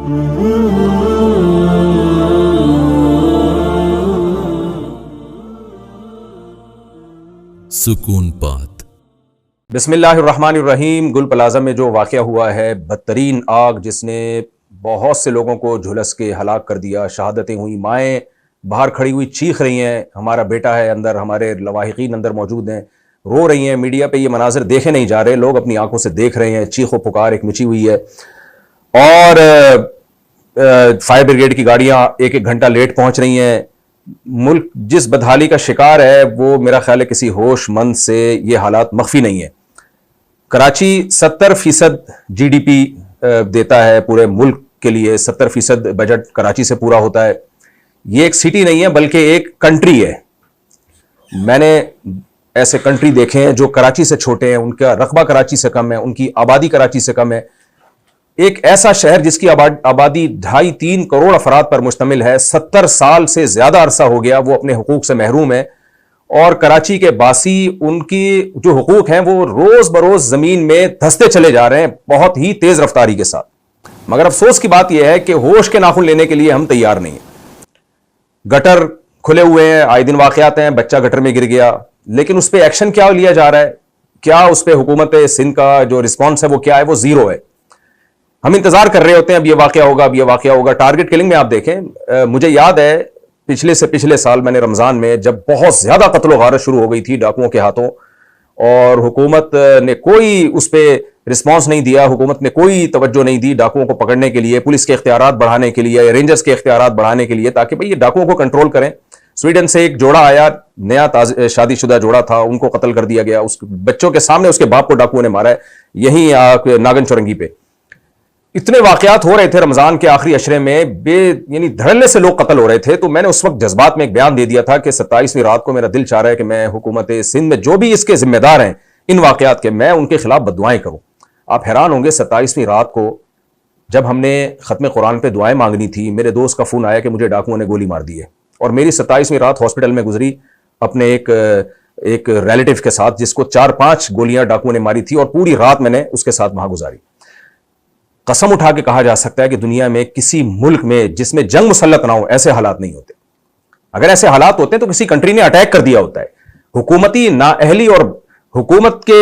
سکون پات۔ بسم اللہ الرحمن الرحیم۔ گل پلازہ میں جو واقعہ ہوا ہے، بدترین آگ جس نے بہت سے لوگوں کو جھلس کے ہلاک کر دیا، شہادتیں ہوئی، مائیں باہر کھڑی ہوئی چیخ رہی ہیں، ہمارا بیٹا ہے اندر، ہمارے لواحقین اندر موجود ہیں، رو رہی ہیں۔ میڈیا پہ یہ مناظر دیکھے نہیں جا رہے، لوگ اپنی آنکھوں سے دیکھ رہے ہیں، چیخ و پکار ایک مچی ہوئی ہے، اور فائر بریگیڈ کی گاڑیاں ایک ایک گھنٹہ لیٹ پہنچ رہی ہیں۔ ملک جس بدحالی کا شکار ہے وہ میرا خیال ہے کسی ہوش مند سے یہ حالات مخفی نہیں ہے۔ کراچی 70% جی ڈی پی دیتا ہے پورے ملک کے لیے، 70% بجٹ کراچی سے پورا ہوتا ہے۔ یہ ایک سٹی نہیں ہے بلکہ ایک کنٹری ہے۔ میں نے ایسے کنٹری دیکھے ہیں جو کراچی سے چھوٹے ہیں، ان کا رقبہ کراچی سے کم ہے، ان کی آبادی کراچی سے کم ہے۔ ایک ایسا شہر جس کی آبادی 2.5-3 کروڑ افراد پر مشتمل ہے، 70 سال سے زیادہ عرصہ ہو گیا وہ اپنے حقوق سے محروم ہے، اور کراچی کے باسی ان کی جو حقوق ہیں وہ روز بروز زمین میں دھستے چلے جا رہے ہیں بہت ہی تیز رفتاری کے ساتھ۔ مگر افسوس کی بات یہ ہے کہ ہوش کے ناخن لینے کے لیے ہم تیار نہیں ہیں۔ گٹر کھلے ہوئے ہیں، آئے دن واقعات ہیں، بچہ گٹر میں گر گیا، لیکن اس پہ ایکشن کیا لیا جا رہا ہے؟ کیا اس پہ حکومت سندھ کا جو رسپانس ہے وہ کیا ہے؟ وہ زیرو ہے۔ ہم انتظار کر رہے ہوتے ہیں اب یہ واقعہ ہوگا، اب یہ واقعہ ہوگا۔ ٹارگٹ کلنگ میں آپ دیکھیں، مجھے یاد ہے پچھلے سال میں نے رمضان میں جب بہت زیادہ قتل و غارت شروع ہو گئی تھی ڈاکوؤں کے ہاتھوں، اور حکومت نے کوئی اس پہ رسپانس نہیں دیا، حکومت نے کوئی توجہ نہیں دی ڈاکوؤں کو پکڑنے کے لیے، پولیس کے اختیارات بڑھانے کے لیے، رینجرز کے اختیارات بڑھانے کے لیے، تاکہ بھئی یہ ڈاکوؤں کو کنٹرول کریں۔ سویڈن سے ایک جوڑا آیا، نیا شادی شدہ جوڑا تھا، ان کو قتل کر دیا گیا، اس بچوں کے سامنے اس کے باپ کو ڈاکوؤں نے مارا ہے، یہیں ناگن چورنگی پہ۔ اتنے واقعات ہو رہے تھے رمضان کے آخری عشرے میں، یعنی دھڑلے سے لوگ قتل ہو رہے تھے۔ تو میں نے اس وقت جذبات میں ایک بیان دے دیا تھا کہ 27ویں رات کو میرا دل چاہ رہا ہے کہ میں حکومت سندھ میں جو بھی اس کے ذمہ دار ہیں ان واقعات کے، میں ان کے خلاف بددعائیں کروں۔ آپ حیران ہوں گے، 27ویں رات کو جب ہم نے ختم قرآن پہ دعائیں مانگنی تھی، میرے دوست کا فون آیا کہ مجھے ڈاکوؤں نے گولی مار دی ہے، اور میری 27ویں رات ہاسپٹل میں گزری اپنے ایک ریلیٹیو کے ساتھ جس کو 4-5 گولیاں ڈاکوؤں نے ماری تھی، اور پوری رات میں نے اس کے ساتھ وہاں گزاری۔ قسم اٹھا کے کہا جا سکتا ہے کہ دنیا میں کسی ملک میں جس میں جنگ مسلط نہ ہو ایسے حالات نہیں ہوتے۔ اگر ایسے حالات ہوتے ہیں تو کسی کنٹری نے اٹیک کر دیا ہوتا ہے۔ حکومتی نااہلی اور حکومت کے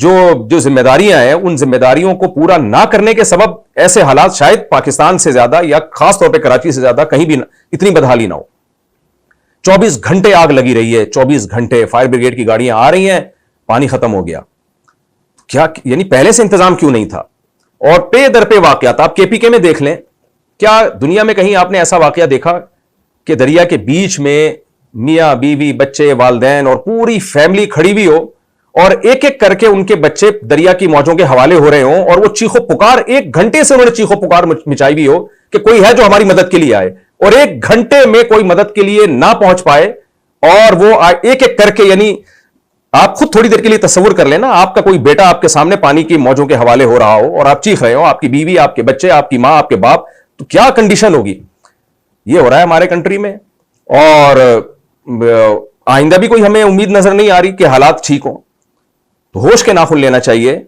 جو ذمہ داریاں ہیں ان ذمہ داریوں کو پورا نہ کرنے کے سبب ایسے حالات شاید پاکستان سے زیادہ یا خاص طور پہ کراچی سے زیادہ کہیں بھی اتنی بدحالی نہ ہو۔ 24 گھنٹے آگ لگی رہی ہے، 24 گھنٹے فائر بریگیڈ کی گاڑیاں آ رہی ہیں، پانی ختم ہو گیا۔ کیا یعنی پہلے سے انتظام کیوں نہیں تھا؟ اور پے در پہ واقعات آپ کے پی کے میں دیکھ لیں، کیا دنیا میں کہیں آپ نے ایسا واقعہ دیکھا کہ دریا کے بیچ میں میاں بیوی بچے والدین اور پوری فیملی کھڑی ہوئی ہو، اور ایک ایک کر کے ان کے بچے دریا کی موجوں کے حوالے ہو رہے ہوں، اور وہ چیخو پکار 1 گھنٹے سے انہوں نے چیخو پکار مچائی ہوئی ہو کہ کوئی ہے جو ہماری مدد کے لیے آئے، اور 1 گھنٹے میں کوئی مدد کے لیے نہ پہنچ پائے، اور وہ ایک ایک کر کے، یعنی آپ خود تھوڑی دیر کے لیے تصور کر لینا، آپ کا کوئی بیٹا آپ کے سامنے پانی کی موجوں کے حوالے ہو رہا ہو اور آپ چیخ رہے ہو، آپ کی بیوی، آپ کے بچے، آپ کی ماں، آپ کے باپ، تو کیا کنڈیشن ہوگی؟ یہ ہو رہا ہے ہمارے کنٹری میں، اور آئندہ بھی کوئی ہمیں امید نظر نہیں آ رہی کہ حالات ٹھیک ہوں۔ تو ہوش کے ناخن لینا چاہیے۔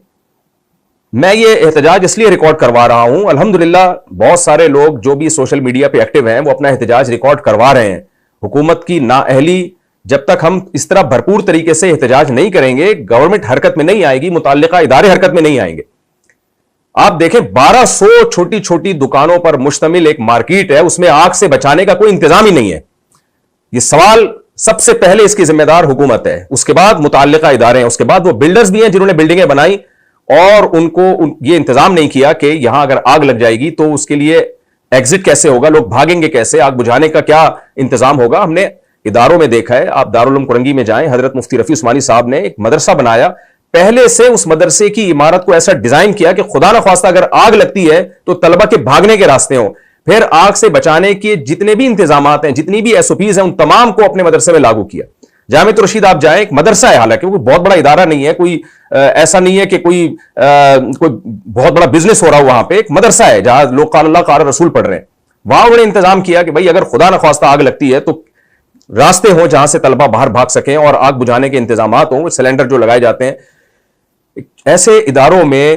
میں یہ احتجاج اس لیے ریکارڈ کروا رہا ہوں، الحمدللہ بہت سارے لوگ جو بھی سوشل میڈیا پہ ایکٹیو ہیں وہ اپنا احتجاج ریکارڈ کروا رہے ہیں۔ حکومت کی نااہلی، جب تک ہم اس طرح بھرپور طریقے سے احتجاج نہیں کریں گے، گورنمنٹ حرکت میں نہیں آئے گی، متعلقہ ادارے حرکت میں نہیں آئیں گے۔ آپ دیکھیں 1200 چھوٹی چھوٹی دکانوں پر مشتمل ایک مارکیٹ ہے، اس میں آگ سے بچانے کا کوئی انتظام ہی نہیں ہے۔ یہ سوال سب سے پہلے اس کی ذمہ دار حکومت ہے، اس کے بعد متعلقہ ادارے ہیں، اس کے بعد وہ بلڈرز بھی ہیں جنہوں نے بلڈنگیں بنائی اور ان کو یہ انتظام نہیں کیا کہ یہاں اگر آگ لگ جائے گی تو اس کے لیے ایگزٹ کیسے ہوگا، لوگ بھاگیں گے کیسے، آگ بجھانے کا کیا انتظام ہوگا۔ ہم نے اداروں میں دیکھا ہے، آپ دارالعلوم کرنگی میں جائیں، حضرت مفتی رفیع عثمانی صاحب نے ایک مدرسہ بنایا، پہلے سے اس مدرسے کی عمارت کو ایسا ڈیزائن کیا کہ خدا نہ خواستہ اگر آگ لگتی ہے تو طلبہ کے بھاگنے کے راستے ہوں۔ پھر آگ سے بچانے کے جتنے بھی انتظامات ہیں، جتنی بھی ایس او پیز ہیں، ان تمام کو اپنے مدرسے میں لاگو کیا۔ جامعۃ الرشید آپ جائیں، ایک مدرسہ ہے، حالانکہ کوئی بہت بڑا ادارہ نہیں ہے، کوئی ایسا نہیں ہے کہ کوئی بہت بڑا بزنس ہو رہا ہو، وہاں پہ ایک مدرسہ ہے جہاں لوگ قال اللہ قال رسول پڑھ رہے ہیں۔ وہاں انہوں نے انتظام کیا کہ بھائی اگر خدا نہ خواستہ آگ لگتی ہے تو راستے ہوں جہاں سے طلبہ باہر بھاگ سکیں اور آگ بجھانے کے انتظامات ہوں، سلنڈر جو لگائے جاتے ہیں۔ ایسے اداروں میں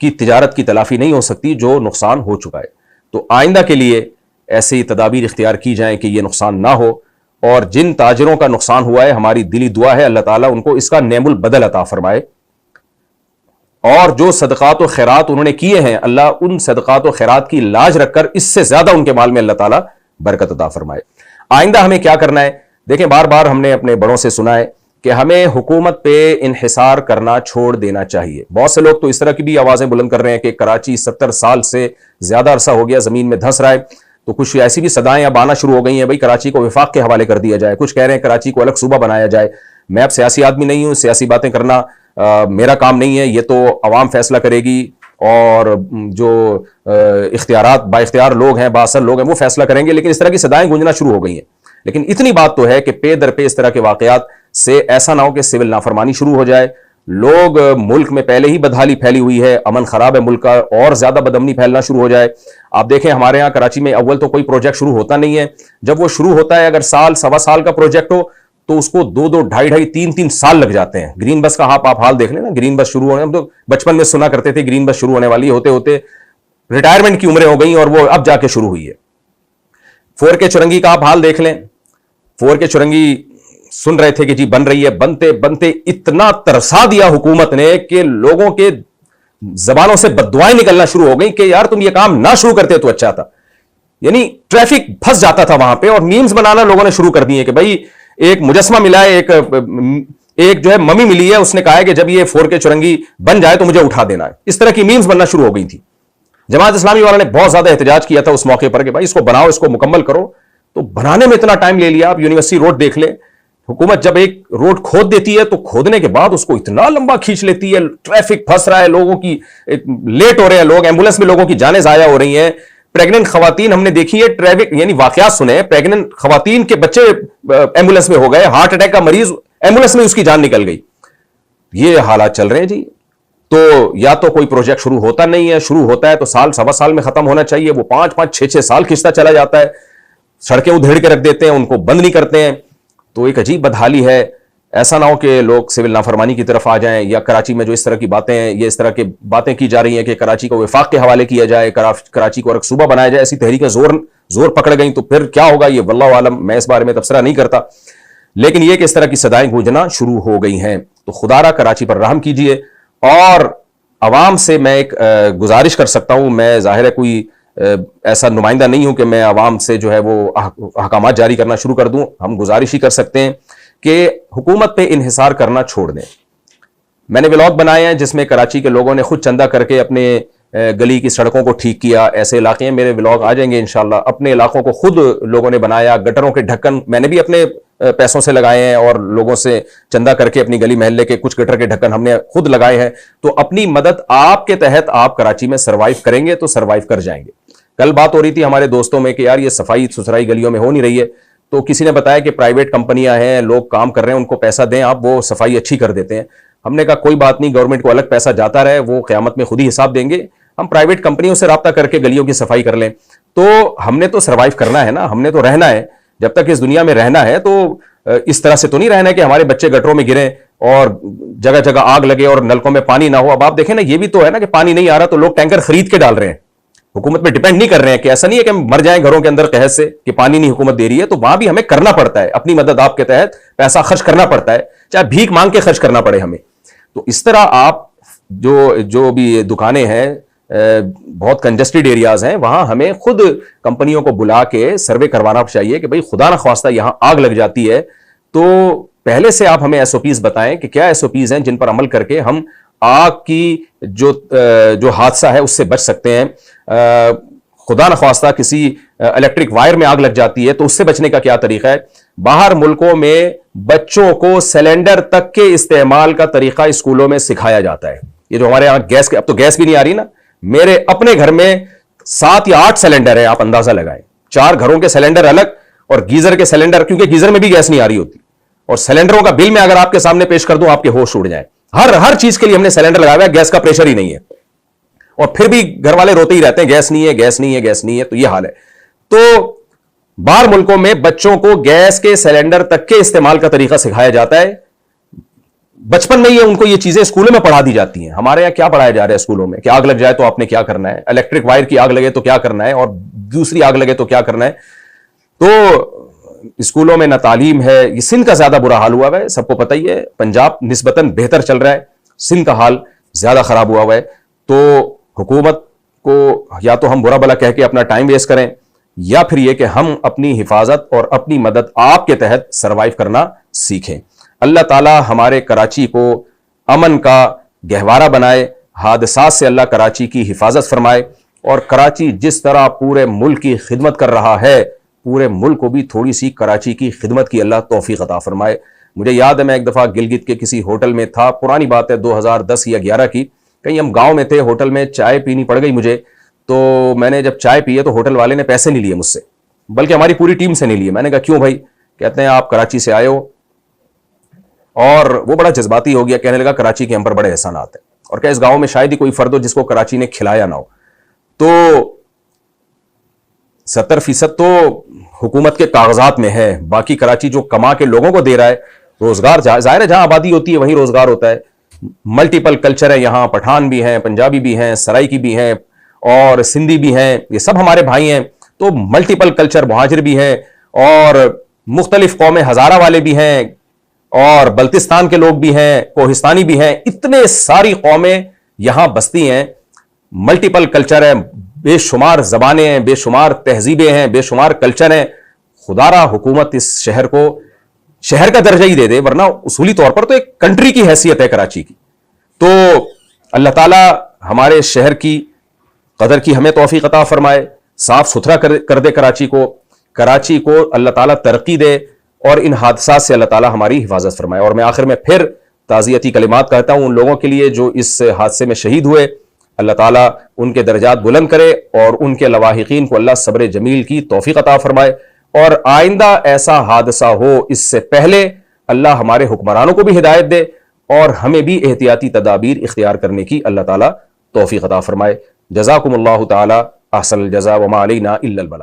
کی تجارت کی تلافی نہیں ہو سکتی جو نقصان ہو چکا ہے. تو آئندہ کے لیے ایسی تدابیر اختیار کی جائیں کہ یہ نقصان نہ ہو, اور جن تاجروں کا نقصان ہوا ہے ہماری دلی دعا ہے اللہ تعالیٰ ان کو اس کا نعم البدل عطا فرمائے, اور جو صدقات و خیرات انہوں نے کیے ہیں اللہ ان صدقات و خیرات کی لاج رکھ کر اس سے زیادہ ان کے مال میں اللہ تعالیٰ برکت عطا فرمائے. آئندہ ہمیں کیا کرنا ہے؟ دیکھیں, بار بار ہم نے اپنے بڑوں سے سنا ہے کہ ہمیں حکومت پہ انحصار کرنا چھوڑ دینا چاہیے. بہت سے لوگ تو اس طرح کی بھی آوازیں بلند کر رہے ہیں کہ کراچی 70 سال سے زیادہ عرصہ ہو گیا زمین میں دھنس رہا ہے. تو کچھ ایسی بھی صدائیں اب آنا شروع ہو گئی ہیں بھائی کراچی کو وفاق کے حوالے کر دیا جائے, کچھ کہہ رہے ہیں کراچی کو الگ صوبہ بنایا جائے. میں اب سیاسی آدمی نہیں ہوں, سیاسی باتیں کرنا میرا کام نہیں ہے, یہ تو عوام فیصلہ کرے گی, اور جو اختیارات با اختیار لوگ ہیں, با اثر لوگ ہیں, وہ فیصلہ کریں گے. لیکن اس طرح کی صدائیں گونجنا شروع ہو گئی ہیں. لیکن اتنی بات تو ہے کہ پے در پے اس طرح کے واقعات سے ایسا نہ ہو کہ سول نافرمانی شروع ہو جائے. لوگ ملک میں پہلے ہی بدحالی پھیلی ہوئی ہے, امن خراب ہے ملک کا, اور زیادہ بدامنی پھیلنا شروع ہو جائے. آپ دیکھیں ہمارے ہاں کراچی میں اول تو کوئی پروجیکٹ شروع ہوتا نہیں ہے, جب وہ شروع ہوتا ہے اگر سال سوا سال کا پروجیکٹ ہو تو اس کو 2 ڈھائی 3 سال لگ جاتے ہیں. گرین بس کا آپ حال دیکھ لیں نا, گرین بس شروع ہونے, ہم تو بچپن میں سنا کرتے تھے گرین بس شروع ہونے والی, ہوتے ہوتے ریٹائرمنٹ کی عمریں ہو گئی اور وہ اب جا کے شروع ہوئی ہے. 4K چرنگی کا آپ حال دیکھ لیں, 4K چرنگی سن رہے تھے کہ جی بن رہی ہے, بنتے بنتے اتنا ترسا دیا حکومت نے کہ لوگوں کے زبانوں سے بددعائیں نکلنا شروع ہو گئی کہ یار تم یہ کام نہ شروع کرتے تو اچھا تھا. یعنی ٹریفک پھنس جاتا تھا وہاں پہ, اور میمز بنانا لوگوں نے شروع کر دیے کہ بھائی ایک مجسمہ ملا ہے, ایک جو ہے ممی ملی ہے, اس نے کہا ہے کہ جب یہ 4K چرنگی بن جائے تو مجھے اٹھا دینا ہے. اس طرح کی میمز بننا شروع ہو گئی تھی. جماعت اسلامی والوں نے بہت زیادہ احتجاج کیا تھا اس موقع پر کہ بھائی اس کو بناؤ, اس کو مکمل کرو. تو بنانے میں اتنا ٹائم لے لیا. آپ یونیورسٹی روڈ دیکھ لیں, حکومت جب ایک روڈ کھود دیتی ہے تو کھودنے کے بعد اس کو اتنا لمبا کھینچ لیتی ہے, ٹریفک پھنس رہا ہے, لوگوں کی لیٹ ہو رہے ہیں, لوگ ایمبولینس میں لوگوں کی جانیں ضائع ہو رہی ہیں. پریگننٹ خواتین ہم نے دیکھی ہے, ٹریفک یعنی واقعات سنے, پریگننٹ خواتین کے بچے ایمبولینس میں ہو گئے, ہارٹ اٹیک کا مریض ایمبولینس میں اس کی جان نکل گئی. یہ حالات چل رہے ہیں جی. تو یا تو کوئی پروجیکٹ شروع ہوتا نہیں ہے, شروع ہوتا ہے تو سال سوا سال میں ختم ہونا چاہیے, وہ 5-6 سال کھنچتا چلا جاتا ہے. سڑکیں ادھیڑ کے رکھ دیتے ہیں, ان کو بند نہیں کرتے ہیں. تو ایک عجیب بدحالی ہے. ایسا نہ ہو کہ لوگ سول نافرمانی کی طرف آ جائیں, یا کراچی میں جو اس طرح کی باتیں ہیں, یہ اس طرح کی باتیں کی جا رہی ہیں کہ کراچی کو وفاق کے حوالے کیا جائے, کراچی کو الگ صوبہ بنایا جائے, ایسی تحریکیں زور پکڑ گئیں تو پھر کیا ہوگا یہ واللہ عالم, میں اس بارے میں تبصرہ نہیں کرتا. لیکن یہ کہ اس طرح کی صدائیں گونجنا شروع ہو گئی ہیں. تو خدا را کراچی پر رحم کیجئے. اور عوام سے میں ایک گزارش کر سکتا ہوں, میں ظاہر ہے کوئی ایسا نمائندہ نہیں ہوں کہ میں عوام سے جو ہے وہ احکامات جاری کرنا شروع کر دوں. ہم گزارش ہی کر سکتے ہیں کہ حکومت پہ انحصار کرنا چھوڑ دیں. میں نے ولاگ بنائے ہیں جس میں کراچی کے لوگوں نے خود چندہ کر کے اپنے گلی کی سڑکوں کو ٹھیک کیا. ایسے علاقے ہیں, میرے ولاگ آ جائیں گے انشاءاللہ. اپنے علاقوں کو خود لوگوں نے بنایا, گٹروں کے ڈھکن میں نے بھی اپنے پیسوں سے لگائے ہیں, اور لوگوں سے چندہ کر کے اپنی گلی محلے کے کچھ گٹر کے ڈھکن ہم نے خود لگائے ہیں. تو اپنی مدد آپ کے تحت آپ کراچی میں سروائیو کریں گے تو سروائیو کر جائیں گے. کل بات ہو رہی تھی ہمارے دوستوں میں کہ یار یہ صفائی ستھرائی گلیوں میں ہو نہیں رہی ہے, تو کسی نے بتایا کہ پرائیویٹ کمپنیاں ہیں, لوگ کام کر رہے ہیں, ان کو پیسہ دیں آپ, وہ صفائی اچھی کر دیتے ہیں. ہم نے کہا کوئی بات نہیں, گورنمنٹ کو الگ پیسہ جاتا رہے, وہ قیامت میں خود ہی حساب دیں گے. ہم پرائیویٹ کمپنیوں سے رابطہ کر کے گلیوں کی صفائی کر لیں. تو ہم نے تو سروائیو کرنا ہے نا, ہم نے تو رہنا ہے. جب تک اس دنیا میں رہنا ہے تو اس طرح سے تو نہیں رہنا ہے کہ ہمارے بچے گٹروں میں گریں اور جگہ جگہ آگ لگے اور نلکوں میں پانی نہ ہو. اب آپ دیکھیں نا, یہ بھی تو ہے نا کہ پانی نہیں آ رہا تو لوگ ٹینکر خرید کے ڈال رہے ہیں, حکومت پہ ڈیپینڈ نہیں کر رہے ہیں. کہ ایسا نہیں ہے کہ ہم مر جائیں گھروں کے اندر قحط سے کہ پانی نہیں حکومت دے رہی ہے. تو وہاں بھی ہمیں کرنا پڑتا ہے, اپنی مدد آپ کے تحت پیسہ خرچ کرنا پڑتا ہے, چاہے بھیک مانگ کے خرچ کرنا پڑے ہمیں. تو اس طرح آپ جو بھی دکانیں ہیں, بہت کنجسٹڈ ایریاز ہیں, وہاں ہمیں خود کمپنیوں کو بلا کے سروے کروانا چاہیے کہ بھئی خدا نہ خواستہ یہاں آگ لگ جاتی ہے تو پہلے سے آپ ہمیں SOPs بتائیں کہ کیا SOPs ہیں جن پر عمل کر کے ہم آگ کی جو حادثہ ہے اس سے بچ سکتے ہیں. خدا نہ خواستہ کسی الیکٹرک وائر میں آگ لگ جاتی ہے تو اس سے بچنے کا کیا طریقہ ہے. باہر ملکوں میں بچوں کو سلنڈر تک کے استعمال کا طریقہ اسکولوں میں سکھایا جاتا ہے. یہ جو ہمارے یہاں گیس کے, اب تو گیس بھی نہیں آ رہی نا, میرے اپنے گھر میں 7 یا 8 سلنڈر ہیں, آپ اندازہ لگائیں. 4 گھروں کے سلنڈر الگ اور گیزر کے سلنڈر, کیونکہ گیزر میں بھی گیس نہیں آ رہی ہوتی. اور سلنڈروں کا بل میں اگر آپ کے سامنے پیش کر دوں آپ کے ہوش اڑ جائیں. ہر چیز کے لیے ہم نے سلنڈر لگایا ہے, گیس کا پریشر ہی نہیں ہے, اور پھر بھی گھر والے روتے ہی رہتے ہیں گیس نہیں ہے, گیس نہیں ہے, گیس نہیں ہے. تو یہ حال ہے. تو باہر ملکوں میں بچوں کو گیس کے سلنڈر تک کے استعمال کا طریقہ سکھایا جاتا ہے. بچپن میں ان کو یہ چیزیں اسکولوں میں پڑھا دی جاتی ہیں. ہمارے یہاں کیا پڑھایا جا رہا ہے اسکولوں میں کہ آگ لگ جائے تو آپ نے کیا کرنا ہے, الیکٹرک وائر کی آگ لگے تو کیا کرنا ہے, اور دوسری آگ لگے تو کیا کرنا ہے. تو اسکولوں میں نہ تعلیم ہے. یہ سندھ کا زیادہ برا حال ہوا ہے, سب کو پتہ ہی ہے. پنجاب نسبتاً بہتر چل رہا ہے, سندھ کا حال زیادہ خراب ہوا ہے. تو حکومت کو یا تو ہم برا بلا کہہ کے اپنا ٹائم ویسٹ کریں, یا پھر یہ کہ ہم اپنی حفاظت اور اپنی مدد آپ کے تحت سروائیو کرنا سیکھیں. اللہ تعالی ہمارے کراچی کو امن کا گہوارہ بنائے, حادثات سے اللہ کراچی کی حفاظت فرمائے, اور کراچی جس طرح پورے ملک کی خدمت کر رہا ہے, پورے ملک کو بھی تھوڑی سی کراچی کی خدمت کی اللہ توفیق عطا فرمائے. مجھے یاد ہے میں ایک دفعہ گلگت کے کسی ہوٹل میں تھا, پرانی بات ہے 2010 یا 11 کی, کہیں ہم گاؤں میں تھے, ہوٹل میں چائے پینی پڑ گئی مجھے. تو میں نے جب چائے پی تو ہوٹل والے نے پیسے نہیں لیے مجھ سے, بلکہ ہماری پوری ٹیم سے نہیں لیے. میں نے کہا کیوں بھائی؟ کہتے ہیں آپ کراچی سے آئے ہو. اور وہ بڑا جذباتی ہو گیا, کہنے لگا کراچی کے ہم پر بڑے احسانات ہیں, اور کہ اس گاؤں میں شاید ہی کوئی فرد ہو جس کو کراچی نے کھلایا نہ ہو. تو 70% تو حکومت کے کاغذات میں ہے, باقی کراچی جو کما کے لوگوں کو دے رہا ہے, روزگار ظاہر ہے جہاں آبادی ہوتی ہے وہیں روزگار ہوتا ہے. ملٹیپل کلچر ہے یہاں, پٹھان بھی ہیں, پنجابی بھی ہیں, سرائکی بھی ہیں, اور سندھی بھی ہیں, یہ سب ہمارے بھائی ہیں. تو ملٹیپل کلچر, مہاجر بھی ہیں, اور مختلف قومیں, ہزارہ والے بھی ہیں, اور بلتستان کے لوگ بھی ہیں, کوہستانی بھی ہیں. اتنے ساری قومیں یہاں بستی ہیں, ملٹیپل کلچر ہے, بے شمار زبانیں ہیں, بے شمار تہذیبیں ہیں, بے شمار کلچر ہیں. خدا را حکومت اس شہر کو شہر کا درجہ ہی دے دے, ورنہ اصولی طور پر تو ایک کنٹری کی حیثیت ہے کراچی کی. تو اللہ تعالیٰ ہمارے شہر کی قدر کی ہمیں توفیق عطا فرمائے, صاف ستھرا کر دے کراچی کو اللہ تعالیٰ ترقی دے, اور ان حادثات سے اللہ تعالیٰ ہماری حفاظت فرمائے. اور میں آخر میں پھر تعزیتی کلمات کہتا ہوں ان لوگوں کے لیے جو اس حادثے میں شہید ہوئے. اللہ تعالیٰ ان کے درجات بلند کرے, اور ان کے لواحقین کو اللہ صبر جمیل کی توفیق عطا فرمائے. اور آئندہ ایسا حادثہ ہو اس سے پہلے اللہ ہمارے حکمرانوں کو بھی ہدایت دے, اور ہمیں بھی احتیاطی تدابیر اختیار کرنے کی اللہ تعالیٰ توفیق عطا فرمائے. جزاکم اللہ تعالی احسن الجزاء وما علینا الا البلاغ.